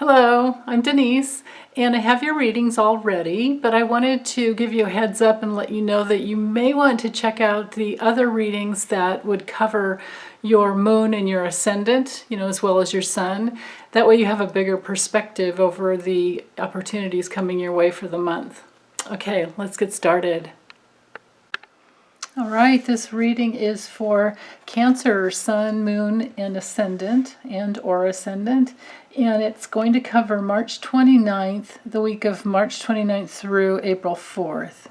Hello, I'm Denise, and I have your readings all ready, but I wanted to give you a heads up and let you know that you may want to check out the other readings that would cover your moon and your ascendant, as well as your sun. That way you have a bigger perspective over the opportunities coming your way for the month. Okay, let's get started. All right, this reading is for Cancer, Sun, Moon, and Ascendant, and/or Ascendant, and it's going to cover March 29th, the week of March 29th through April 4th.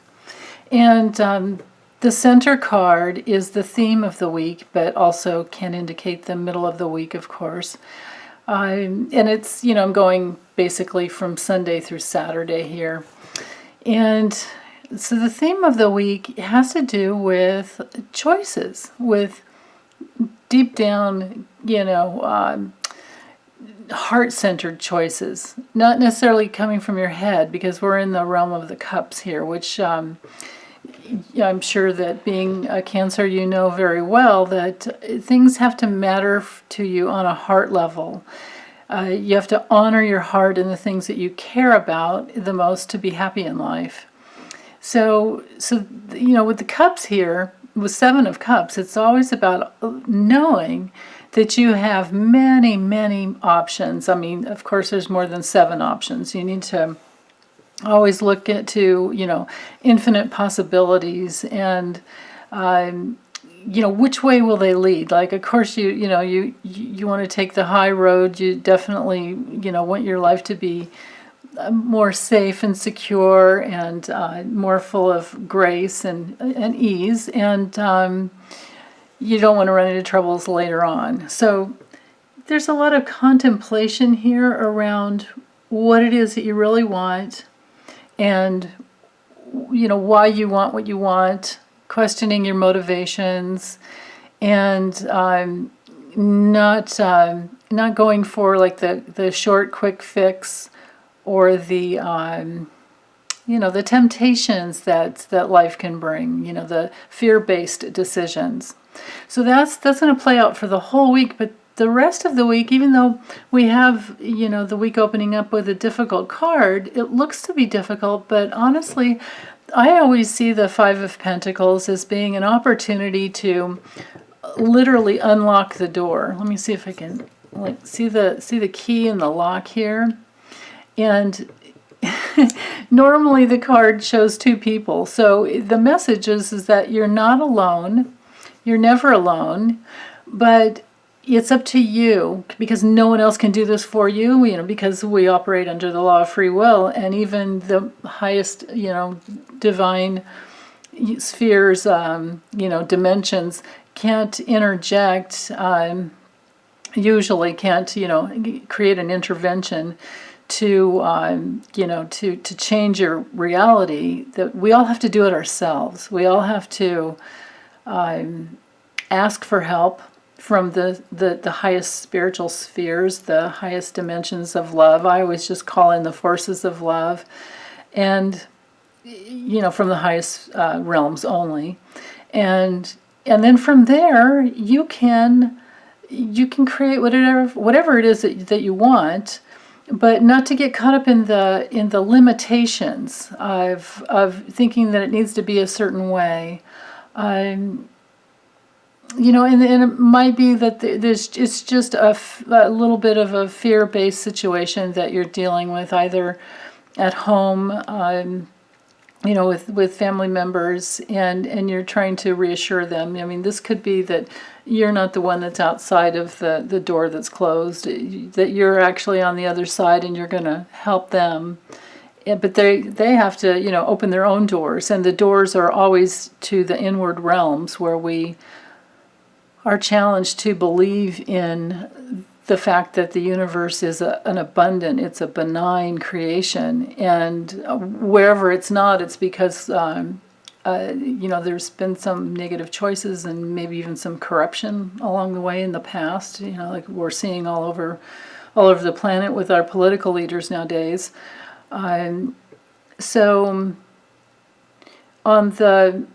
And the center card is the theme of the week, but also can indicate the middle of the week, of course. And it's, I'm going basically from Sunday through Saturday here. And so the theme of the week has to do with choices, with deep down, heart-centered choices, not necessarily coming from your head, because we're in the realm of the cups here, which I'm sure that being a Cancer, you know very well that things have to matter to you on a heart level. You have to honor your heart and the things that you care about the most to be happy in life. So with the cups here, with Seven of Cups, it's always about knowing that you have many, many options. I mean, of course, there's more than 7 options. You need to always look into, infinite possibilities and, which way will they lead? Like, of course, you want to take the high road. You definitely, want your life to be more safe and secure and more full of grace and ease, and you don't want to run into troubles later on. So there's a lot of contemplation here around what it is that you really want, and why you want what you want, questioning your motivations, and not going for like the short quick fix, or the the temptations that life can bring, the fear-based decisions. So that's going to play out for the whole week. But the rest of the week, even though we have the week opening up with a difficult card, it looks to be difficult. But honestly, I always see the Five of Pentacles as being an opportunity to literally unlock the door. Let me see if I can see the key in the lock here. And normally the card shows 2 people. So the message is that you're not alone. You're never alone. But it's up to you, because no one else can do this for you, because we operate under the law of free will. And even the highest, divine spheres, dimensions can't interject, usually can't, create an intervention to to change your reality. That we all have to do it ourselves. We all have to ask for help from the highest spiritual spheres, the highest dimensions of love. I always just call in the forces of love, and from the highest realms only, and then from there you can create whatever it is that you want. But not to get caught up in the limitations of thinking that it needs to be a certain way, and it might be that it's just a little bit of a fear-based situation that you're dealing with, either at home, with family members, and you're trying to reassure them. I mean, this could be that you're not the one that's outside of the door that's closed, that you're actually on the other side and you're going to help them. But they have to, open their own doors, and the doors are always to the inward realms, where we are challenged to believe in the fact that the universe is an abundant, it's a benign creation, and wherever it's not, it's because there's been some negative choices and maybe even some corruption along the way in the past. Like we're seeing all over the planet with our political leaders nowadays. So on the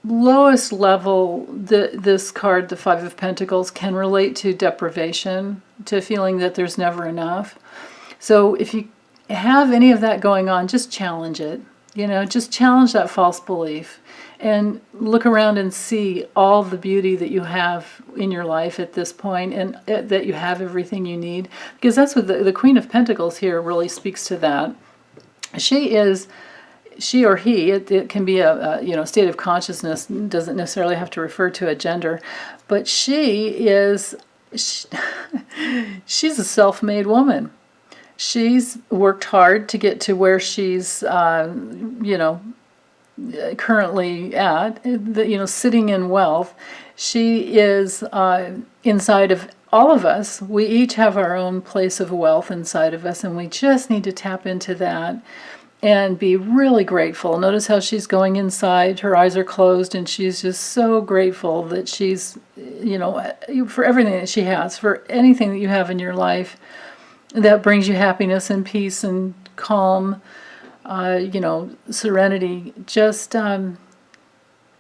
lowest level, this card, the Five of Pentacles, can relate to deprivation, to feeling that there's never enough. So if you have any of that going on, just challenge it. Just challenge that false belief and look around and see all the beauty that you have in your life at this point, and that you have everything you need. Because that's what the Queen of Pentacles here really speaks to that. She or he, it can be a state of consciousness, doesn't necessarily have to refer to a gender, but she's a self-made woman. She's worked hard to get to where she's, currently at, sitting in wealth. She is inside of all of us. We each have our own place of wealth inside of us, and we just need to tap into that and be really grateful. Notice how she's going inside. Her eyes are closed, and she's just so grateful that she's, for everything that she has, for anything that you have in your life that brings you happiness and peace and calm, serenity. Just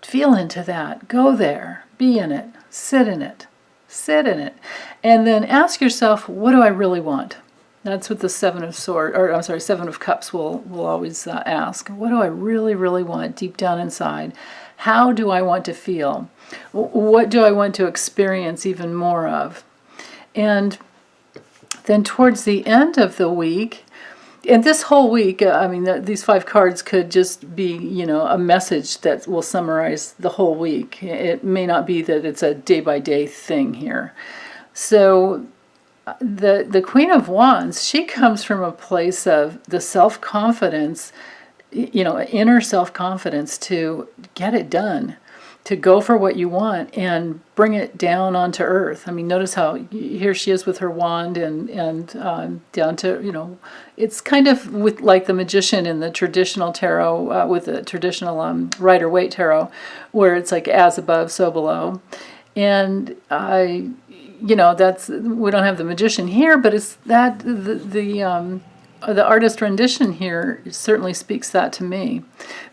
feel into that. Go there. Be in it. Sit in it. Sit in it. And then ask yourself, what do I really want? That's what the Seven of Cups will always ask. What do I really, really want deep down inside? How do I want to feel? What do I want to experience even more of? And then towards the end of the week, and this whole week, these 5 cards could just be, a message that will summarize the whole week. It may not be that it's a day-by-day thing here. So the Queen of Wands, she comes from a place of the self-confidence, inner self-confidence to get it done, to go for what you want and bring it down onto earth. Notice how here she is with her wand and down to, it's kind of with like the magician in the traditional tarot, with the traditional Rider-Waite tarot, where it's like as above, so below. And that's, we don't have the magician here, but it's that the artist rendition here certainly speaks that to me.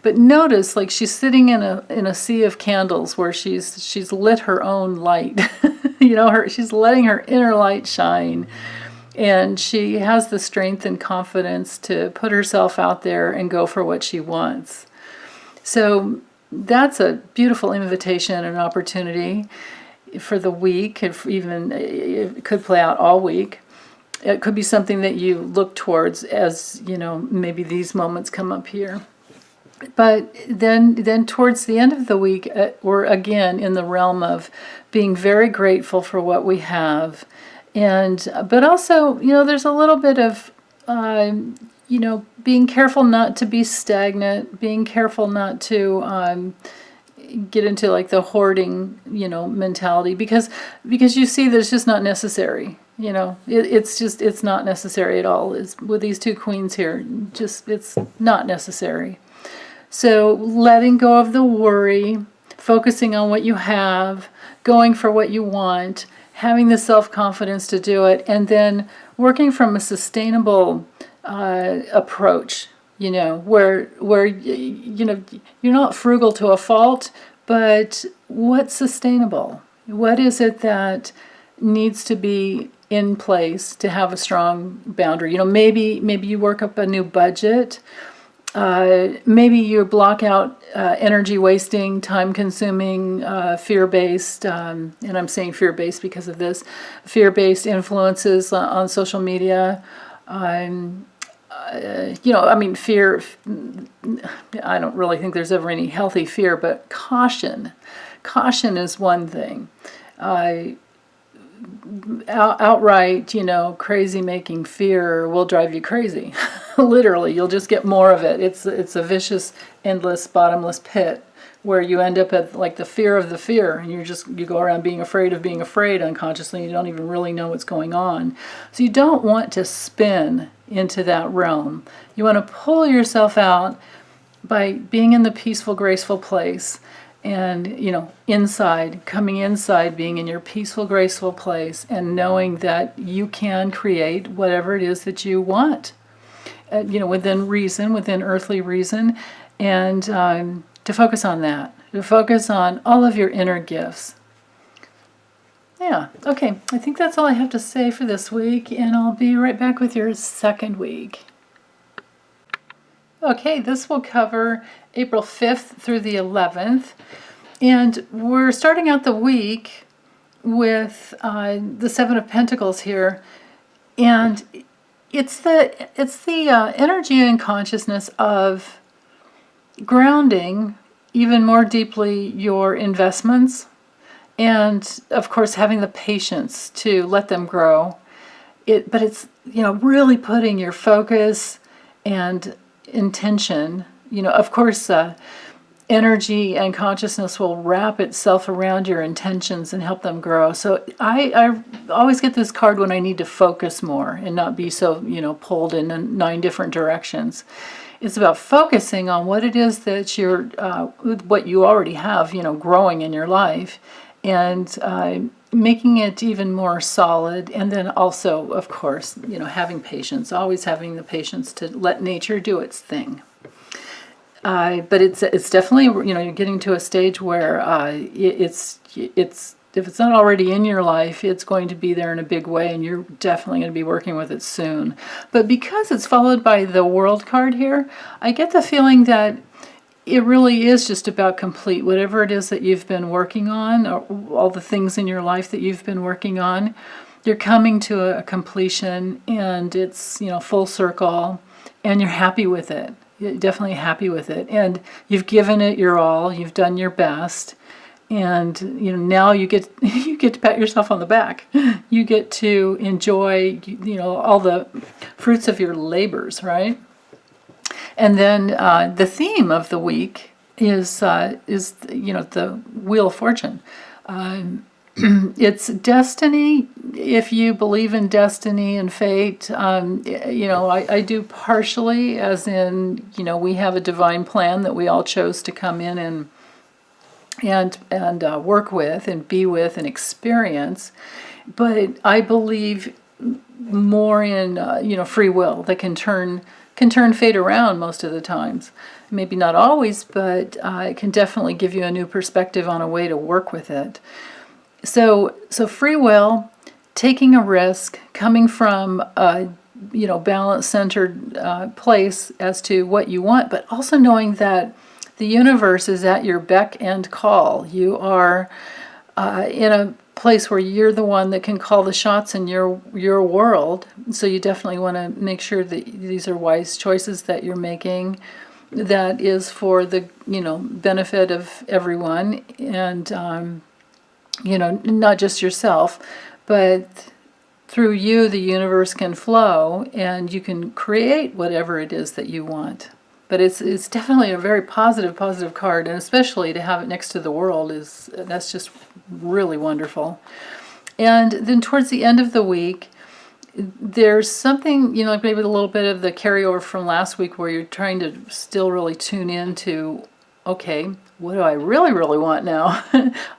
But notice, like, she's sitting in a sea of candles where she's lit her own light. She's letting her inner light shine, and she has the strength and confidence to put herself out there and go for what she wants. So that's a beautiful invitation and opportunity for the week. It could play out all week. It could be something that you look towards as, maybe these moments come up here. But then towards the end of the week, we're again in the realm of being very grateful for what we have. But also, there's a little bit of, being careful not to be stagnant, being careful not to get into like the hoarding, mentality, because you see that it's just not necessary. It's not necessary at all. With these 2 queens here, it's not necessary. So letting go of the worry, focusing on what you have, going for what you want, having the self-confidence to do it, and then working from a sustainable approach, where you're not frugal to a fault, but what's sustainable? What is it that needs to be in place to have a strong boundary? Maybe you work up a new budget. Maybe you block out energy wasting, time consuming, fear-based, and I'm saying fear-based because of this, fear-based influences on social media. Fear, I don't really think there's ever any healthy fear, but caution is one thing. Outright, crazy making fear will drive you crazy. Literally, you'll just get more of it. It's a vicious, endless, bottomless pit where you end up at like the fear of the fear, and you go around being afraid of being afraid unconsciously, and you don't even really know what's going on. So you don't want to spin into that realm. You want to pull yourself out by being in the peaceful, graceful place. And, coming inside, being in your peaceful, graceful place, and knowing that you can create whatever it is that you want, within reason, within earthly reason, and to focus on that, to focus on all of your inner gifts. Yeah, okay. I think that's all I have to say for this week, and I'll be right back with your second week. Okay, this will cover April 5th through the 11th, and we're starting out the week with the Seven of Pentacles here, and it's the energy and consciousness of grounding even more deeply your investments, and of course having the patience to let them grow. But it's, really putting your focus and intention. Of course, energy and consciousness will wrap itself around your intentions and help them grow. So I always get this card when I need to focus more and not be so, pulled in 9 different directions. It's about focusing on what it is that what you already have, growing in your life, and making it even more solid. And then also, of course, having patience, always having the patience to let nature do its thing. But it's definitely, you're getting to a stage where it's if it's not already in your life, it's going to be there in a big way, and you're definitely going to be working with it soon. But because it's followed by the World card here, I get the feeling that it really is just about complete whatever it is that you've been working on, or all the things in your life that you've been working on. You're coming to a completion, and it's, full circle, and you're happy with it. You're definitely happy with it, and you've given it your all. You've done your best, and now you get to pat yourself on the back. You get to enjoy all the fruits of your labors, right? And then the theme of the week is the Wheel of Fortune. It's destiny. If you believe in destiny and fate, I do partially, as in, we have a divine plan that we all chose to come in and work with and be with and experience. But I believe more in free will that can turn fate around most of the times. Maybe not always, but it can definitely give you a new perspective on a way to work with it. So free will, taking a risk, coming from a balance-centered place as to what you want, but also knowing that the universe is at your beck and call. You are in a place where you're the one that can call the shots in your world. So you definitely want to make sure that these are wise choices that you're making. That is for the benefit of everyone, and not just yourself, but through you the universe can flow, and you can create whatever it is that you want. But it's definitely a very positive card, and especially to have it next to the World that's just really wonderful. And then towards the end of the week, there's something, like maybe a little bit of the carryover from last week, where you're trying to still really tune into, okay, what do I really, really want now?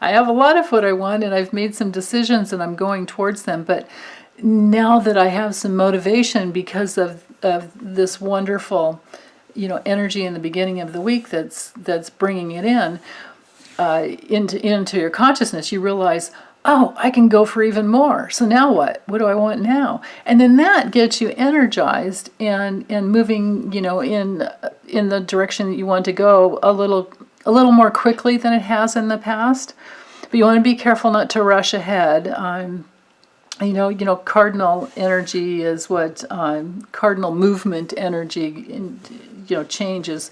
I have a lot of what I want, and I've made some decisions, and I'm going towards them. But now that I have some motivation because of this wonderful, energy in the beginning of the week that's bringing it into your consciousness, you realize, oh, I can go for even more. So now what? What do I want now? And then that gets you energized and moving, in the direction that you want to go a little more quickly than it has in the past. But you want to be careful not to rush ahead. Cardinal energy is what cardinal movement energy, changes,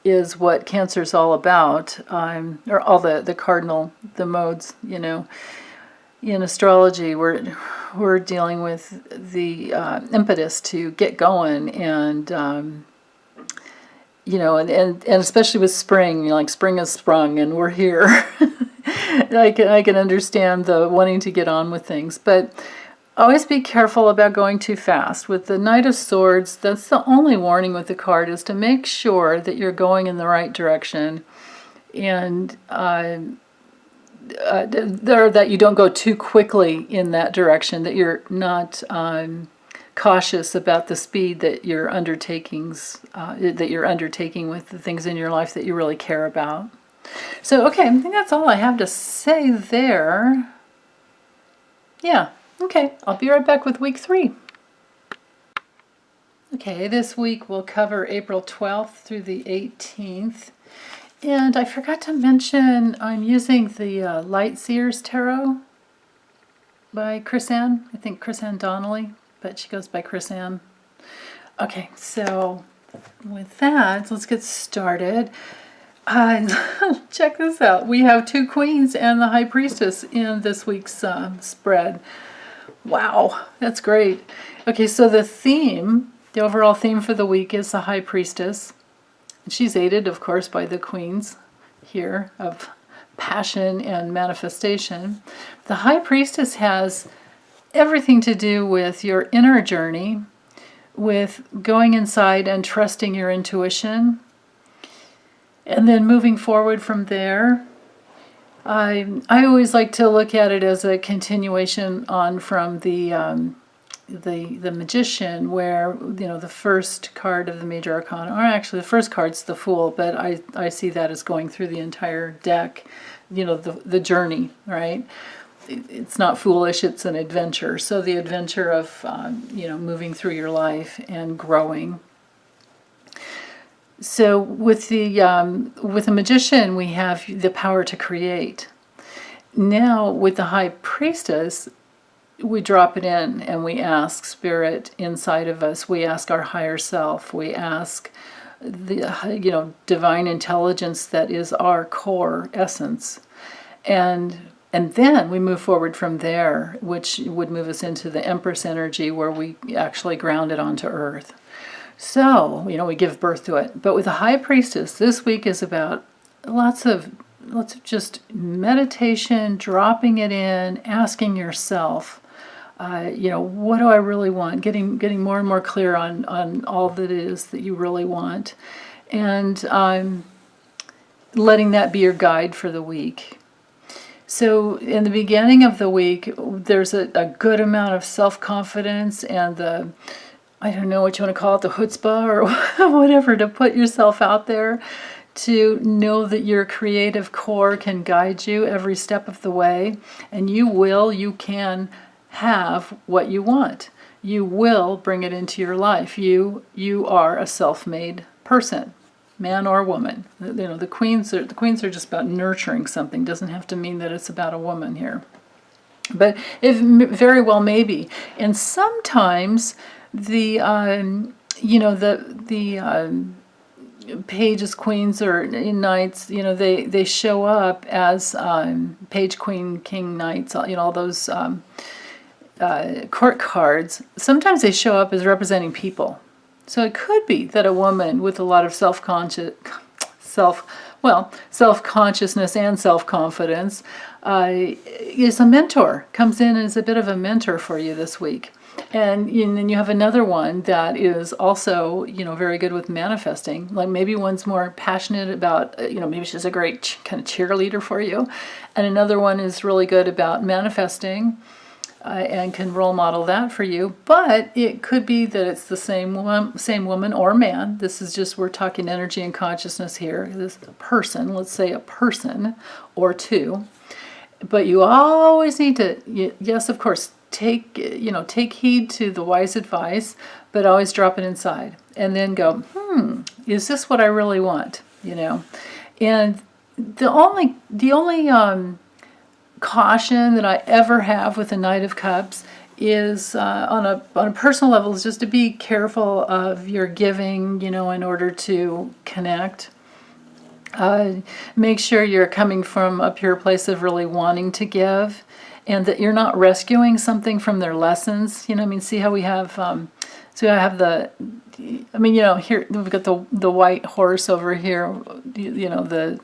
is what Cancer's all about, or all the cardinal, the modes. In astrology, we're dealing with the impetus to get going, and and especially with spring, like spring has sprung and we're here. I can understand the wanting to get on with things, but always be careful about going too fast. With the Knight of Swords, that's the only warning with the card, is to make sure that you're going in the right direction, and that you don't go too quickly in that direction, that you're not cautious about the speed that you're undertaking with the things in your life that you really care about. So, okay, I think that's all I have to say there. Yeah. Okay, I'll be right back with week 3. Okay, this week we'll cover April 12th through the 18th. And I forgot to mention I'm using the Light Seers Tarot by Chris Ann. I think Chris Ann Donnelly, but she goes by Chris Ann. Okay, so with that, let's get started. Check this out. We have 2 queens and the High Priestess in this week's spread. Wow, that's great. Okay, so the overall theme for the week is the High Priestess. She's aided, of course, by the queens here of passion and manifestation. The High Priestess has everything to do with your inner journey, with going inside and trusting your intuition, and then moving forward from there. I always like to look at it as a continuation on from the Magician, where the first card of the major arcana, or actually the first card's the Fool, but I see that as going through the entire deck. The journey, right? It's not foolish, it's an adventure. So the adventure of moving through your life and growing. So with the Magician, we have the power to create. Now with the High Priestess, we drop it in and we ask Spirit inside of us. We ask our higher self. We ask the divine intelligence that is our core essence, and then we move forward from there, which would move us into the Empress energy, where we actually ground it onto Earth. So, we give birth to it. But with the High Priestess, this week is about lots of just meditation, dropping it in, asking yourself, what do I really want? Getting more and more clear on all that it is that you really want. And letting that be your guide for the week. So in the beginning of the week, there's a good amount of self-confidence and I don't know what you want to call it, the chutzpah or whatever, to put yourself out there, to know that your creative core can guide you every step of the way, and you can have what you want. You will bring it into your life. You are a self-made person, man or woman. The queens are just about nurturing something. Doesn't have to mean that it's about a woman here, but it very well may be. And sometimes the pages, queens, or knights, they show up as page, queen, king, knights, all those court cards. Sometimes they show up as representing people. So it could be that a woman with a lot of self-consciousness and self-confidence is a mentor, comes in as a bit of a mentor for you this week. And then you have another one that is also, very good with manifesting. Like maybe one's more passionate about, maybe she's a great kind of cheerleader for you. And another one is really good about manifesting and can role model that for you. But it could be that it's the same woman or man. This is just, we're talking energy and consciousness here. This person, let's say a person or two. But you always need to, yes, of course, take heed to the wise advice, but always drop it inside and then go, is this what I really want? And the only caution that I ever have with the Knight of Cups is on a personal level, is just to be careful of your giving, in order to connect. Make sure you're coming from a pure place of really wanting to give, and that you're not rescuing something from their lessons. See how we have, here we've got the white horse over here, the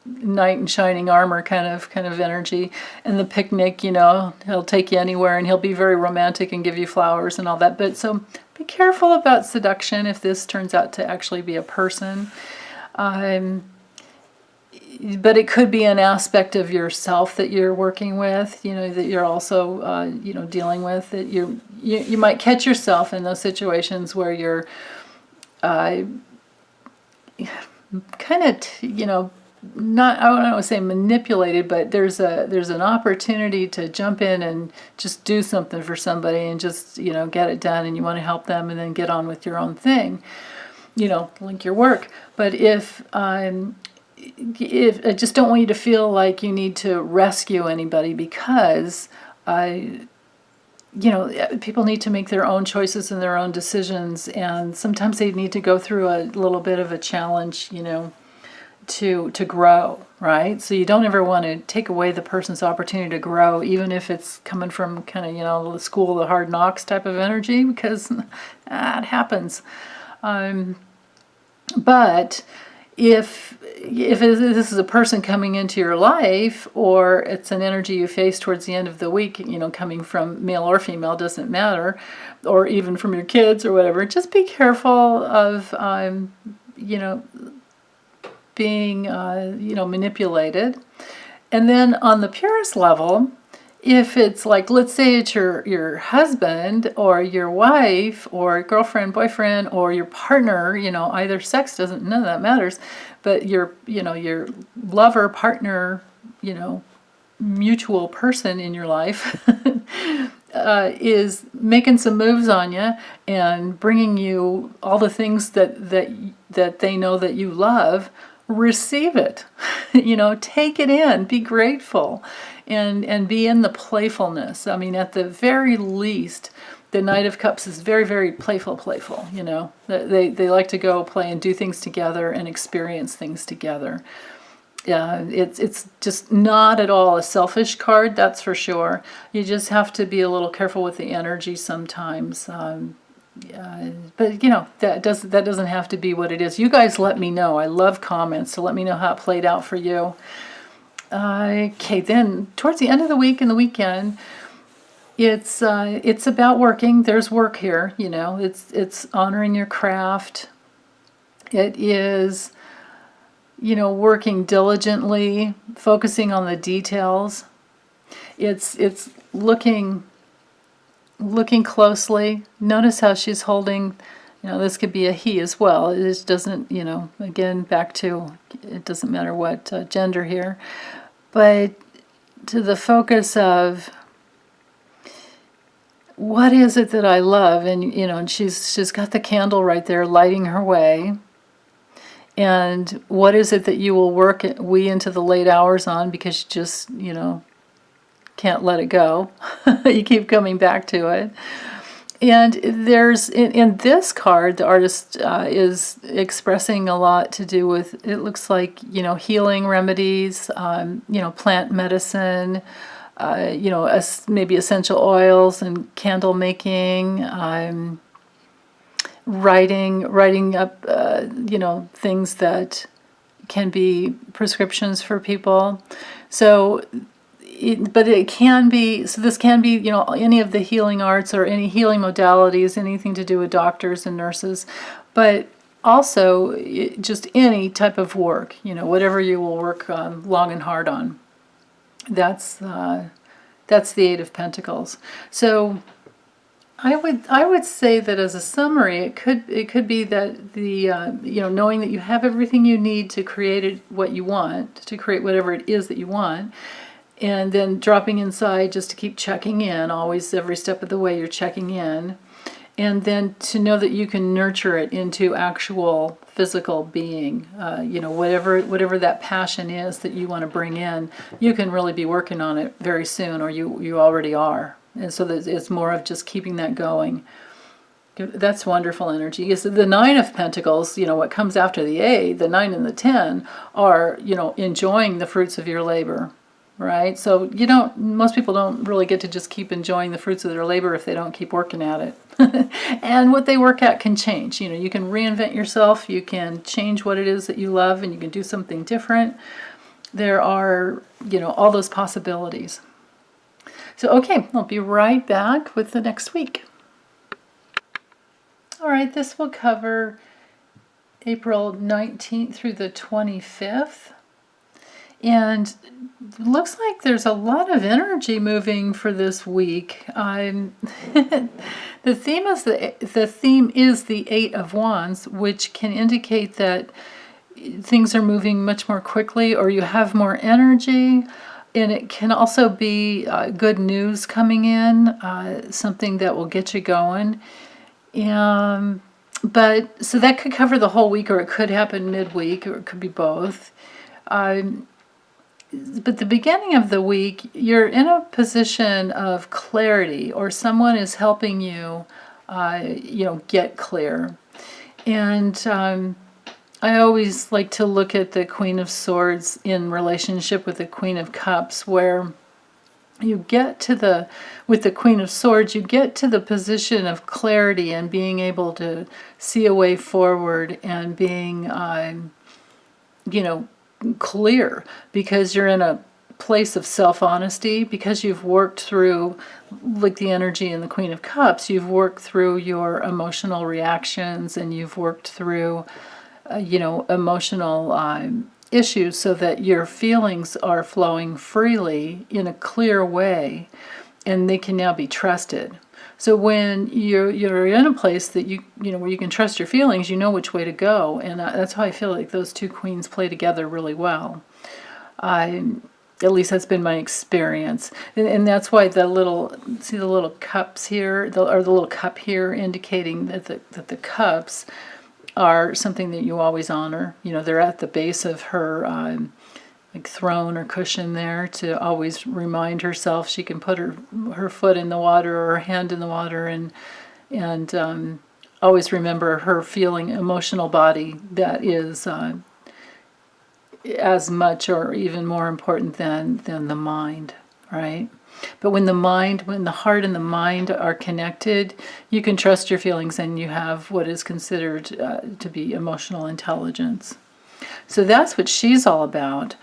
knight in shining armor kind of energy, and the picnic, he'll take you anywhere and he'll be very romantic and give you flowers and all that. But so be careful about seduction if this turns out to actually be a person. But it could be an aspect of yourself that you're working with, that you're also, dealing with. That you might catch yourself in those situations where you're kind of, not, I don't want to say manipulated, but there's an opportunity to jump in and just do something for somebody and just, get it done, and you want to help them and then get on with your own thing, like your work. But if I just don't want you to feel like you need to rescue anybody, because people need to make their own choices and their own decisions, and sometimes they need to go through a little bit of a challenge, to grow, right? So you don't ever want to take away the person's opportunity to grow, even if it's coming from kind of, the school of the hard knocks type of energy, because it happens. But if this is a person coming into your life, or it's an energy you face towards the end of the week, coming from male or female, doesn't matter, or even from your kids or whatever, just be careful of, being, manipulated. And then on the purest level, if it's like, let's say it's your husband or your wife or girlfriend, boyfriend, or your partner, either sex, none of that matters, but your lover, partner, mutual person in your life is making some moves on you and bringing you all the things that they know that you love, receive it. Take it in, be grateful, and be in the playfulness. I mean, at the very least, the Knight of Cups is very, very playful. They like to go play and do things together and experience things together. It's just not at all a selfish card, that's for sure. You just have to be a little careful with the energy sometimes. But that doesn't have to be what it is. You guys let me know. I love comments, so let me know how it played out for you. Okay, then towards the end of the week and the weekend, it's about working. There's work here. It's honoring your craft. It is, working diligently, focusing on the details. It's looking closely. Notice how she's holding, this could be a he as well. It just doesn't, again, back to, it doesn't matter what gender here, but to the focus of, what is it that I love? And, and she's got the candle right there lighting her way. And what is it that you will work into the late hours on, because you just, can't let it go. You keep coming back to it. And there's, in this card, the artist is expressing a lot to do with, it looks like, healing remedies, plant medicine, maybe essential oils and candle making, writing up, things that can be prescriptions for people. So, but it can be, so this can be, any of the healing arts or any healing modalities, anything to do with doctors and nurses, but also just any type of work, whatever you will work long and hard on. That's the Eight of Pentacles. So I would say that as a summary, it could be that the knowing that you have everything you need to create what you want, to create whatever it is that you want, and then dropping inside just to keep checking in, always every step of the way you're checking in, and then to know that you can nurture it into actual physical being, whatever that passion is that you want to bring in, you can really be working on it very soon, or you already are. And so it's more of just keeping that going. That's wonderful energy. Yes, the Nine of Pentacles, what comes after the 8, the 9 and the 10 are, enjoying the fruits of your labor, right? So most people don't really get to just keep enjoying the fruits of their labor if they don't keep working at it. And what they work at can change. You can reinvent yourself, you can change what it is that you love, and you can do something different. There are, all those possibilities. So, okay, I'll be right back with the next week. All right, this will cover April 19th through the 25th. And it looks like there's a lot of energy moving for this week. The theme is the Eight of Wands, which can indicate that things are moving much more quickly, or you have more energy. And it can also be good news coming in, something that will get you going. But so that could cover the whole week, or it could happen midweek, or it could be both. But the beginning of the week, you're in a position of clarity, or someone is helping you, get clear. And I always like to look at the Queen of Swords in relationship with the Queen of Cups, where you get to with the Queen of Swords, you get to the position of clarity and being able to see a way forward and being, clear, because you're in a place of self-honesty, because you've worked through, like the energy in the Queen of Cups, you've worked through your emotional reactions, and you've worked through, emotional issues, so that your feelings are flowing freely in a clear way, and they can now be trusted. So when you're in a place that where you can trust your feelings, you know which way to go, and that's how I feel like those two queens play together really well. At least that's been my experience, and that's why the little cups here, or the little cup here, indicating that the cups are something that you always honor. They're at the base of her like throne or cushion there, to always remind herself she can put her foot in the water, or her hand in the water, and always remember her feeling emotional body that is as much or even more important than the mind, right? But when the heart and the mind are connected, you can trust your feelings, and you have what is considered to be emotional intelligence. So that's what she's all about.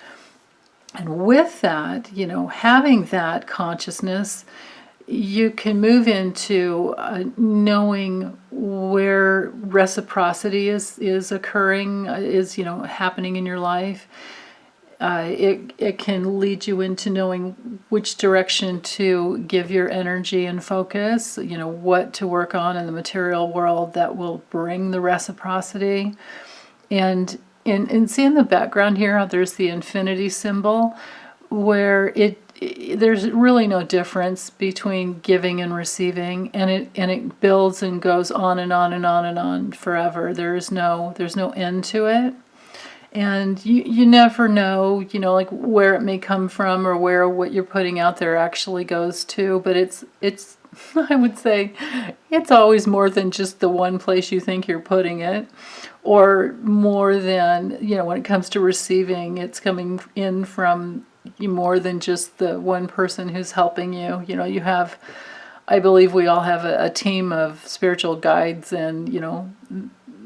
And with that, having that consciousness, you can move into knowing where reciprocity is occurring, is happening in your life. It can lead you into knowing which direction to give your energy and focus, what to work on in the material world that will bring the reciprocity. And see in the background here how there's the infinity symbol, where there's really no difference between giving and receiving, and it builds and goes on and on and on and on forever. There's no end to it. And you never know, like where it may come from, or where what you're putting out there actually goes to. But it's I would say it's always more than just the one place you think you're putting it, or more than, when it comes to receiving, it's coming in from more than just the one person who's helping you. You have, I believe we all have a team of spiritual guides and,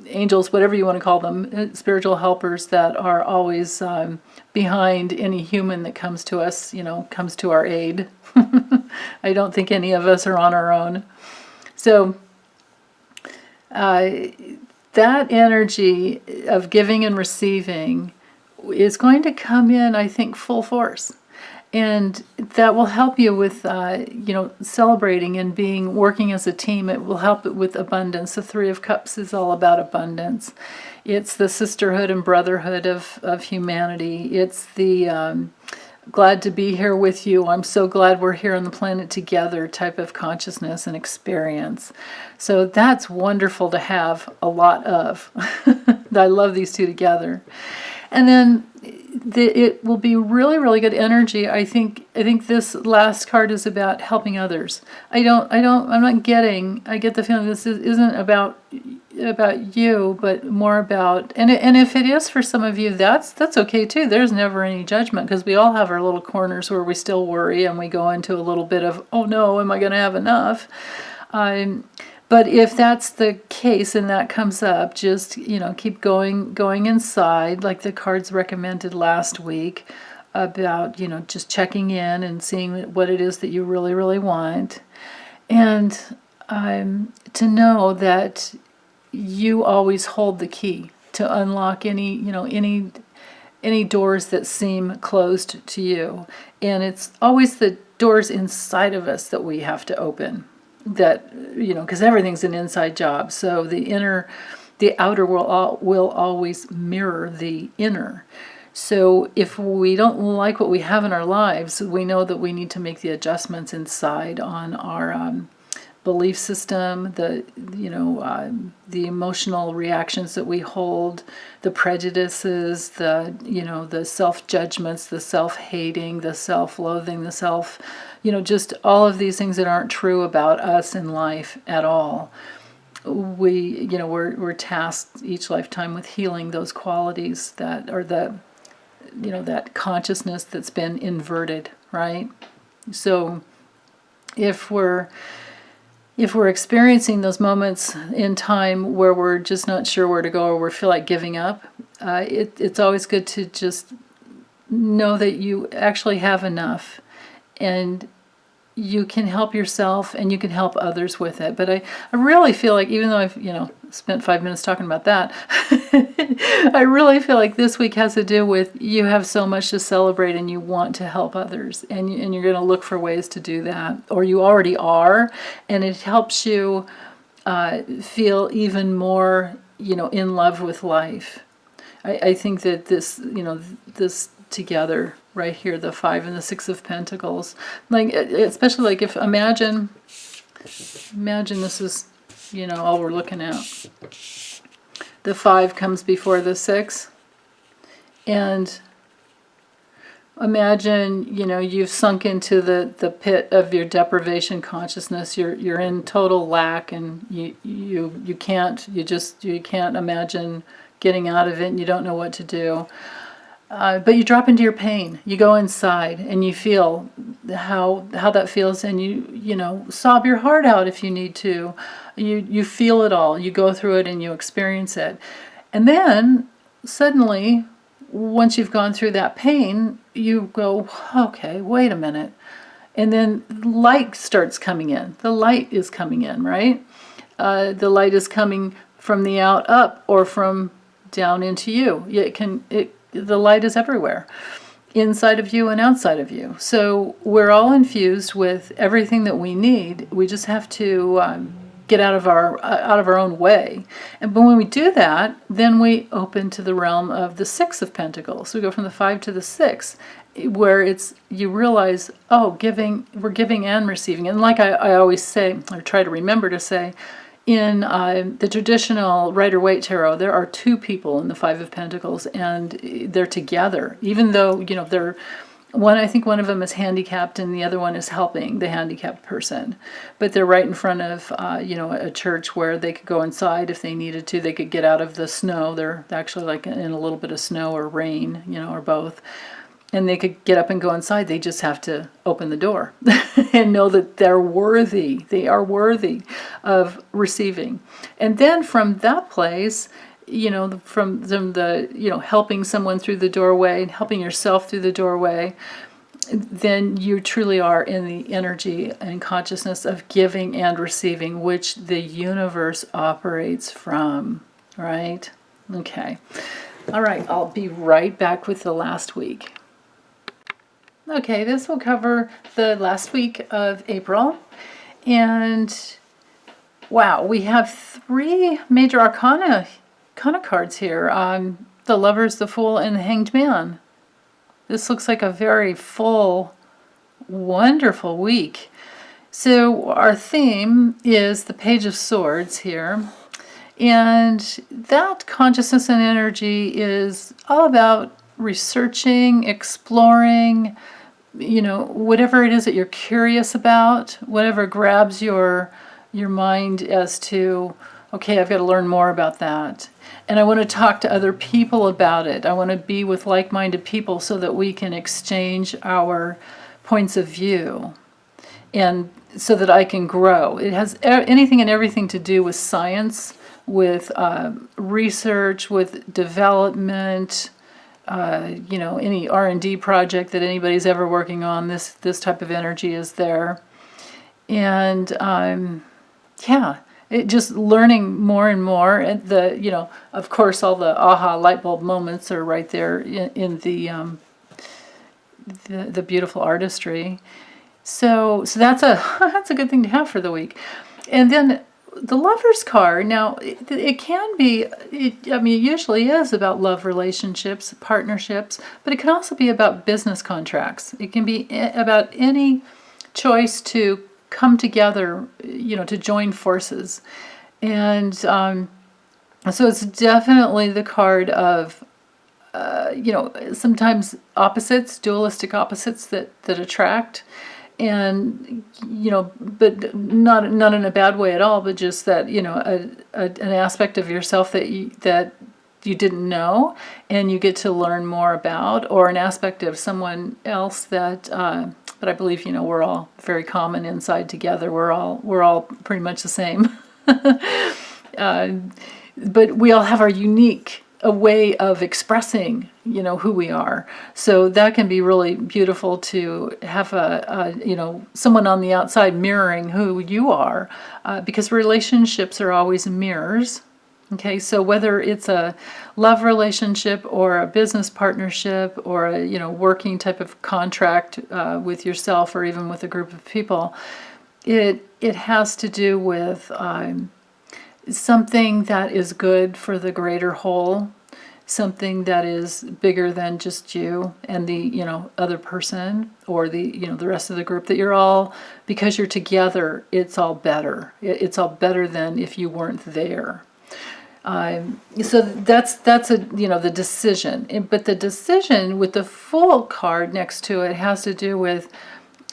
angels, whatever you want to call them, spiritual helpers that are always behind any human that comes to us, comes to our aid. I don't think any of us are on our own. So that energy of giving and receiving is going to come in, I think, full force. And that will help you with, celebrating and working as a team. It will help it with abundance. The Three of Cups is all about abundance. It's the sisterhood and brotherhood of humanity. It's the glad to be here with you. I'm so glad we're here on the planet together type of consciousness and experience. So that's wonderful to have a lot of. I love these two together. And then it will be really, really good energy. I think this last card is about helping others. I get the feeling this isn't about you, but more about, and if it is for some of you, that's okay too. There's never any judgment, because we all have our little corners where we still worry, and we go into a little bit of, oh no, am I going to have enough? But if that's the case and that comes up, just, keep going inside, like the cards recommended last week, about, just checking in and seeing what it is that you really, really want. And to know that you always hold the key to unlock any doors that seem closed to you. And it's always the doors inside of us that we have to open. That, because everything's an inside job. So the inner the outer will always mirror the inner. So if we don't like what we have in our lives, we know that we need to make the adjustments inside on our belief system, the emotional reactions that we hold, the prejudices, the self-judgments, the self-hating, the self-loathing, the self, just all of these things that aren't true about us in life at all. We're tasked each lifetime with healing those qualities that are that consciousness that's been inverted, right? So if we're experiencing those moments in time where we're just not sure where to go or we feel like giving up, it's always good to just know that you actually have enough, and you can help yourself and you can help others with it. But I really feel like, even though I've spent 5 minutes talking about that, I really feel like this week has to do with you have so much to celebrate and you want to help others, and you're going to look for ways to do that, or you already are, and it helps you feel even more in love with life. I think that this together right here, the 5 and the 6 of Pentacles, like especially like if imagine this is all we're looking at. The 5 comes before the 6, and imagine you've sunk into the pit of your deprivation consciousness. You're in total lack, and you can't imagine getting out of it, and you don't know what to do. But you drop into your pain. You go inside and you feel how that feels, and you sob your heart out if you need to. You feel it all. You go through it and you experience it. And then suddenly, once you've gone through that pain, you go, okay, wait a minute. And then light starts coming in. The light is coming in, right? The light is coming from the out up or from down into you. The light is everywhere, inside of you and outside of you. So we're all infused with everything that we need. We just have to get out of our own way. But when we do that, then we open to the realm of the 6 of Pentacles. So we go from the 5 to the 6, where you realize, we're giving and receiving. And like I always say, or try to remember to say, in the traditional Rider-Waite Tarot, there are 2 people in the 5 of Pentacles, and they're together. Even though, I think one of them is handicapped and the other one is helping the handicapped person. But they're right in front of, a church where they could go inside if they needed to. They could get out of the snow. They're actually like in a little bit of snow or rain, or both. And they could get up and go inside. They just have to open the door and know that they're worthy. They are worthy of receiving. And then from that place, from the helping someone through the doorway, helping yourself through the doorway, then you truly are in the energy and consciousness of giving and receiving, which the universe operates from, right? Okay. All right, I'll be right back with the last week. Okay, this will cover the last week of April. And wow, we have 3 major arcana cards here. The Lovers, the Fool, and the Hanged Man. This looks like a very full, wonderful week. So our theme is the Page of Swords here. And that consciousness and energy is all about researching, exploring, whatever it is that you're curious about, whatever grabs your mind as to, okay, I've got to learn more about that. And I want to talk to other people about it. I want to be with like-minded people so that we can exchange our points of view, and so that I can grow. It has anything and everything to do with science, with research, with development, any R&D project that anybody's ever working on. This type of energy is there. And it just learning more and more. And of course, all the aha light bulb moments are right there in the beautiful artistry. So that's a good thing to have for the week. And then the Lover's card, now, it can be, I mean, it usually is about love relationships, partnerships, but it can also be about business contracts. It can be about any choice to come together, to join forces. And so it's definitely the card of, sometimes opposites, dualistic opposites that attract. And but not in a bad way at all, but just that an aspect of yourself that you didn't know, and you get to learn more about, or an aspect of someone else that but I believe we're all very common inside together. We're all pretty much the same, but we all have our unique a way of expressing who we are. So that can be really beautiful to have someone on the outside mirroring who you are, because relationships are always mirrors. Okay, so whether it's a love relationship or a business partnership or a working type of contract with yourself or even with a group of people, it has to do with something that is good for the greater whole, something that is bigger than just you and the other person, or the the rest of the group, that you're all, because you're together, it's all better. It's all better than if you weren't there. So that's the decision. But the decision with the Fool card next to it has to do with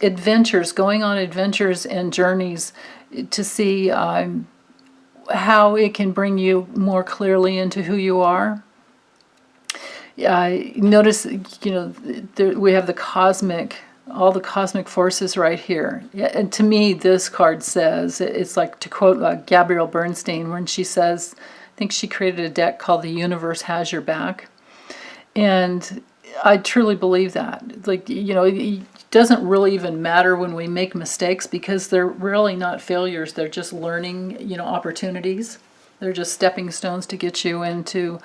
adventures, going on adventures and journeys to see how it can bring you more clearly into who you are. Notice, we have all the cosmic forces right here. And to me, this card says, it's like, to quote Gabrielle Bernstein, when she says, I think she created a deck called The Universe Has Your Back. And I truly believe that. Like, it doesn't really even matter when we make mistakes, because they're really not failures. They're just learning, opportunities. They're just stepping stones to get you into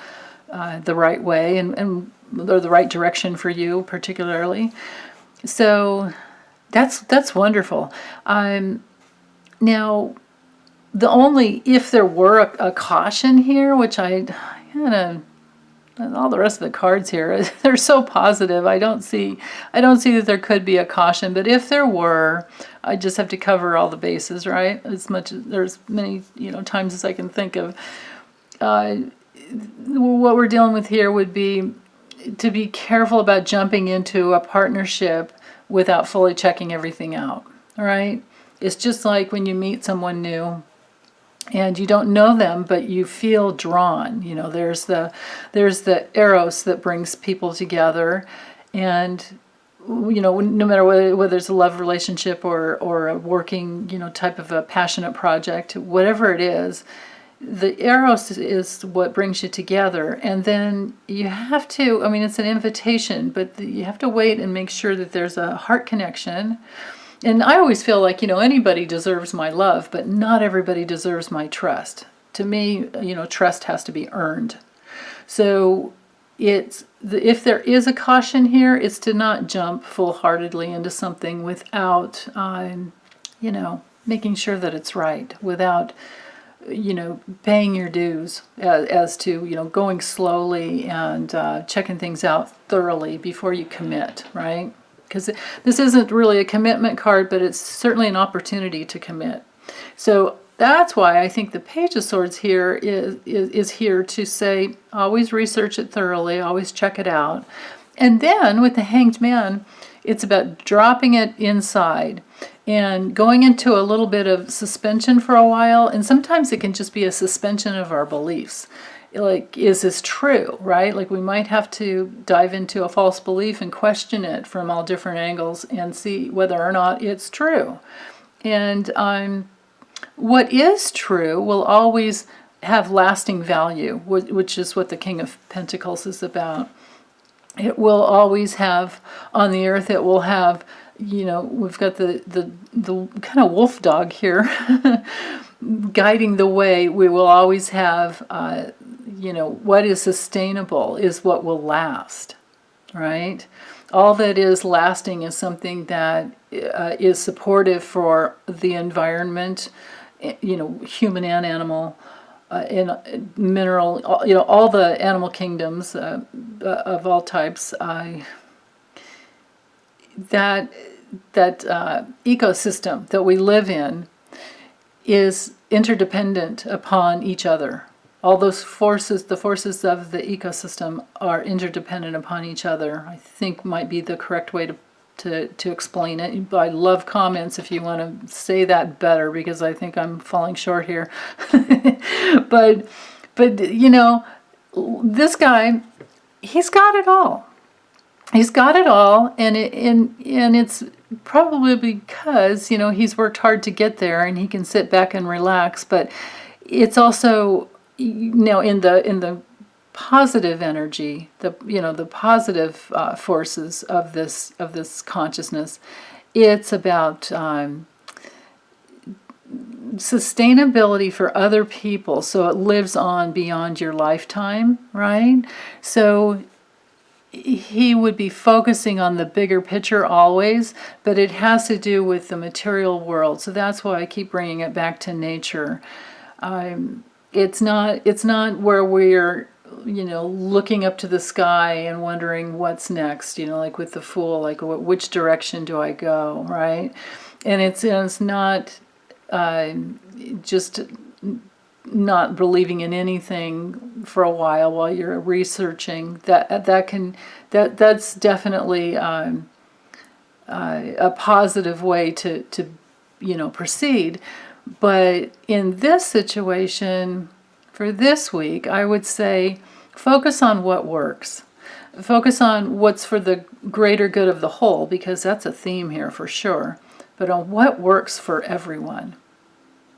the right way and or the right direction for you, particularly. So that's wonderful. Now, if there were a caution here, which all the rest of the cards here, they're so positive. I don't see that there could be a caution, but if there were, I just have to cover all the bases, right? As much as there's many times as I can think of. What we're dealing with here would be to be careful about jumping into a partnership without fully checking everything out. All right? It's just like when you meet someone new and you don't know them, but you feel drawn. There's the eros that brings people together, and no matter whether it's a love relationship or a working type of a passionate project, whatever it is, the eros is what brings you together. And then you have to, it's an invitation, but you have to wait and make sure that there's a heart connection. And I always feel like, anybody deserves my love, but not everybody deserves my trust. To me, trust has to be earned. So if there is a caution here, it's to not jump full-heartedly into something without, making sure that it's right, without paying your dues, as to, going slowly and checking things out thoroughly before you commit, right? Because this isn't really a commitment card, but it's certainly an opportunity to commit. So that's why I think the Page of Swords here is here to say, always research it thoroughly, always check it out. And then with the Hanged Man, it's about dropping it inside and going into a little bit of suspension for a while. And sometimes it can just be a suspension of our beliefs. Like, is this true, right? Like, we might have to dive into a false belief and question it from all different angles and see whether or not it's true. And what is true will always have lasting value, which is what the King of Pentacles is about. It will always have, on the earth, it will have, we've got the kind of wolf dog here guiding the way. We will always have, what is sustainable is what will last, right? All that is lasting is something that is supportive for the environment, human and animal, in mineral, all the animal kingdoms of all types. That ecosystem that we live in is interdependent upon each other. All those forces, the forces of the ecosystem, are interdependent upon each other. I think might be the correct way to explain it. I love comments if you want to say that better, because I think I'm falling short here. but this guy, he's got it all. He's got it all, and it's probably because he's worked hard to get there, and he can sit back and relax. But it's also in the positive energy, the positive forces of this consciousness. It's about sustainability for other people, so it lives on beyond your lifetime, right? So he would be focusing on the bigger picture always, but it has to do with the material world. So that's why I keep bringing it back to nature. It's not where we're looking up to the sky and wondering what's next. Like with the Fool, like which direction do I go, right? And it's not just not believing in anything for a while you're researching. That's definitely a positive way to proceed. But in this situation, for this week, I would say focus on what works. Focus on what's for the greater good of the whole, because that's a theme here for sure. But on what works for everyone.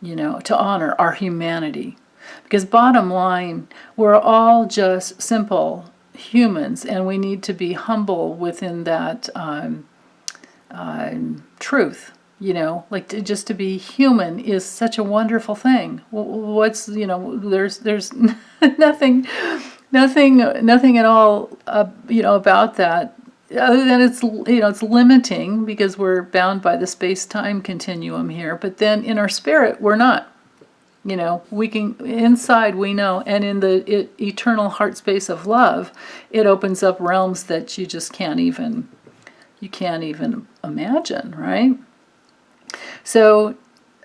To honor our humanity. Because bottom line, we're all just simple humans, and we need to be humble within that truth. Just to be human is such a wonderful thing. There's nothing at all, about that. Other than it's limiting, because we're bound by the space-time continuum here. But then in our spirit, we're not. We can, inside we know, and in the eternal heart space of love, it opens up realms that you just can't even imagine, right? So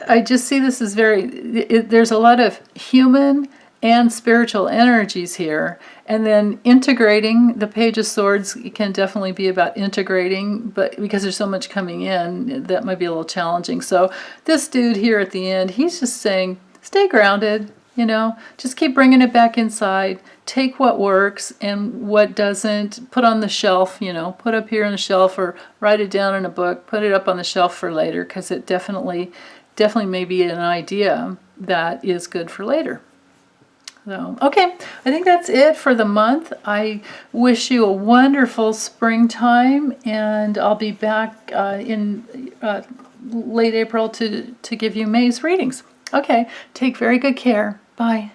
I just see this as there's a lot of human and spiritual energies here. And then integrating, the Page of Swords can definitely be about integrating, but because there's so much coming in, that might be a little challenging. So this dude here at the end, he's just saying, stay grounded, just keep bringing it back inside, take what works and what doesn't, put on the shelf, put up here on the shelf, or write it down in a book, put it up on the shelf for later, because it definitely may be an idea that is good for later. So, okay, I think that's it for the month. I wish you a wonderful springtime, and I'll be back in late April to give you May's readings. Okay, take very good care. Bye.